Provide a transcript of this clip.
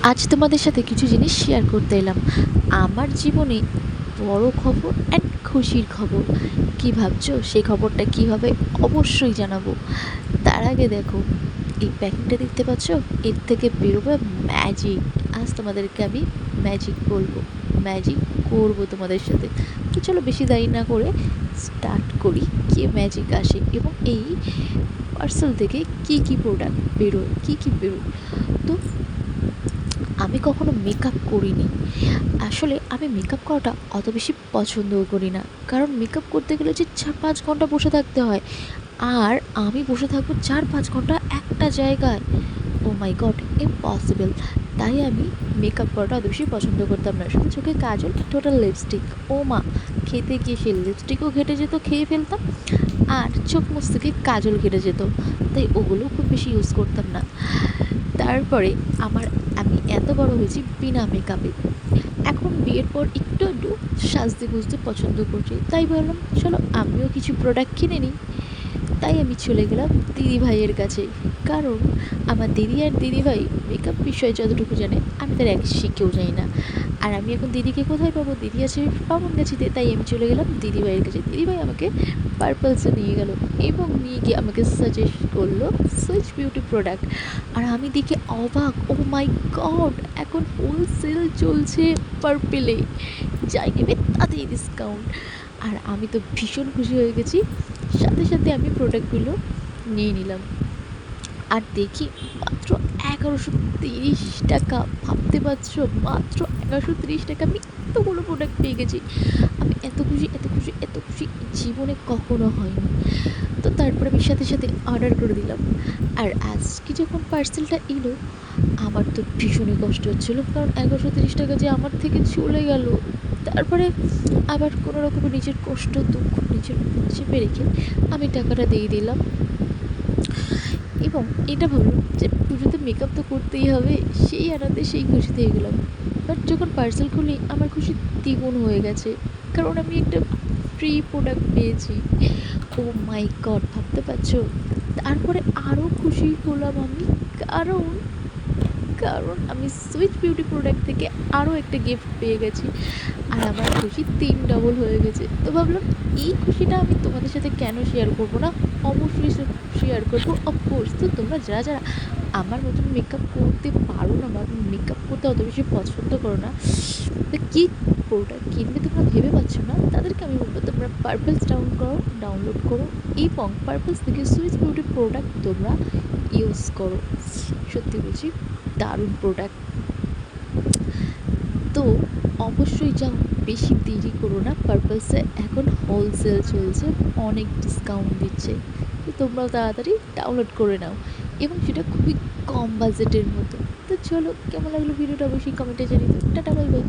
আজ তোমাদের সাথে কিছু জিনিস শেয়ার করতে এলাম। আমার জীবনে বড় খবর অ্যান্ড খুশির খবর। কি ভাবছো সেই খবরটা কী হবে? অবশ্যই জানাবো। তার আগে দেখো, এই প্যাকিংটা দেখতে পাচ্ছ? এর থেকে বেরোবে ম্যাজিক। আজ তোমাদেরকে আমি ম্যাজিক বলবো, ম্যাজিক করবো তোমাদের সাথে। তো চলো বেশি দেরি না করে স্টার্ট করি, কি ম্যাজিক আসে এবং এই পার্সেল থেকে কি কি প্রোডাক্ট বেরোয়, কি বেরোয়। তো আমি কখনো মেকআপ করিনি। আসলে আমি মেকআপ করাটা অত বেশি পছন্দও করি না, কারণ মেকআপ করতে গেলে যে 4-5 ঘন্টা বসে থাকতে হয়, আর আমি বসে থাকবো 4-5 ঘন্টা একটা জায়গায়। ও মাই গড, ইম্পসিবল। তাই আমি মেকআপ করাটা অত বেশি পছন্দ করতাম না। শুধু চোখে কাজল, টোটাল লিপস্টিক। ও মা, খেতে গিয়ে সেই লিপস্টিকও ঘেটে যেত, খেয়ে ফেলতাম। আর চোখ মুখ থেকে কাজল ঘেটে যেত, তাই ওগুলো খুব বেশি ইউজ করতাম না। তারপরে আমি এত বড় হয়েছি বিনা মেকআপে। এখন বিয়ের পর একটু একটু সাজতে গুজতে পছন্দ করছি, তাই ভাবলাম চলো আমিও কিছু প্রোডাক্ট কিনে নিই। তাই আমি চলে গেলাম দিদিভাইয়ের কাছে, কারণ আমার দিদি আর দিদিভাই মেকআপ বিষয়ে যতটুকু জানে আমি তার এক শিখেও যাই না। আর আমি এখন দিদিকে কোথায় পাবো? দিদি আছে পাবনগাছিতে। তাই আমি চলে গেলাম দিদিভাইয়ের কাছে। দিদিভাই আমাকে পার্পলসে নিয়ে গেল এবং নিয়ে গিয়ে আমাকে সাজেস্ট করলো সুইচ বিউটি প্রোডাক্ট। আর আমি দেখে অবাক, ও মাই গড, এখন হোলসেল চলছে পার্পেলে, যাই নেবে তাতেই ডিসকাউন্ট। আর আমি তো ভীষণ খুশি হয়ে গেছি। সাথে সাথে আমি প্রোডাক্টগুলো নিয়ে নিলাম। আর দেখি মাত্র 1130 টাকা। ভাবতে পারছো? মাত্র 1130 টাকা আমি এতগুলো প্রোডাক্ট পেয়ে গেছি। আমি এত খুশি, এত খুশি, এত খুশি জীবনে কখনো হয়নি। তো তারপরে আমি সাথে সাথে অর্ডার করে দিলাম। আর আজকে যখন পার্সেলটা এলো, আমার তো ভীষণই কষ্ট হচ্ছিলো, কারণ 1130 টাকা যে আমার থেকে চলে গেল। তারপরে আবার কোনো রকম নিজের কষ্ট দুঃখ নিজের চেপে রেখে আমি টাকাটা দিয়ে দিলাম এবং এটা ভাবলাম যে পুজোতে মেকআপ তো করতেই হবে, সেই আনন্দে সেই খুশিতে হয়ে গেলাম। বাট যখন পার্সেল খুলি আমার খুশি দ্বিগুণ হয়ে গেছে, কারণ আমি একটা ফ্রি প্রোডাক্ট পেয়েছি। ও মাই গড, ভাবতে পারছো? তারপরে আরও খুশি হলাম আমি, কারণ কারণ আমি সুইচ বিউটি প্রোডাক্ট থেকে আরও একটা গিফট পেয়ে গেছি। আর আমার খুশি 3 ডবল হয়ে গেছে। তো ভাবলাম এই খুশিটা আমি তোমাদের সাথে কেন শেয়ার করবো না? অবশ্যই শেয়ার করবো। অফকোর্স, তো তোমরা যারা যারা আমার মতন মেকআপ করতে পারো না বা মেকআপ করতে অত বেশি পছন্দ করো না, তো কী প্রোডাক্ট কিনবে তোমরা ভেবে পাচ্ছ না, তাদেরকে আমি বলবো তোমরা পার্পলস ডাউনলোড করো এবং পার্পলস থেকে সুইচ বিউটি প্রোডাক্ট তোমরা ইউজ করো। সত্যি বলছি, দারুণ প্রোডাক্ট। তো অবশ্যই যাও, বেশি দেরি করো না। পার্পলসে এখন হোলসেল চলছে, অনেক ডিসকাউন্ট দিচ্ছে। তো তোমরাও তাড়াতাড়ি ডাউনলোড করে নাও, এবং সেটা খুবই কম বাজেটের মতো। তো চলো, কেমন লাগলো ভিডিওটা অবশ্যই কমেন্টে জানিয়ে দাও। Tata, bye bye.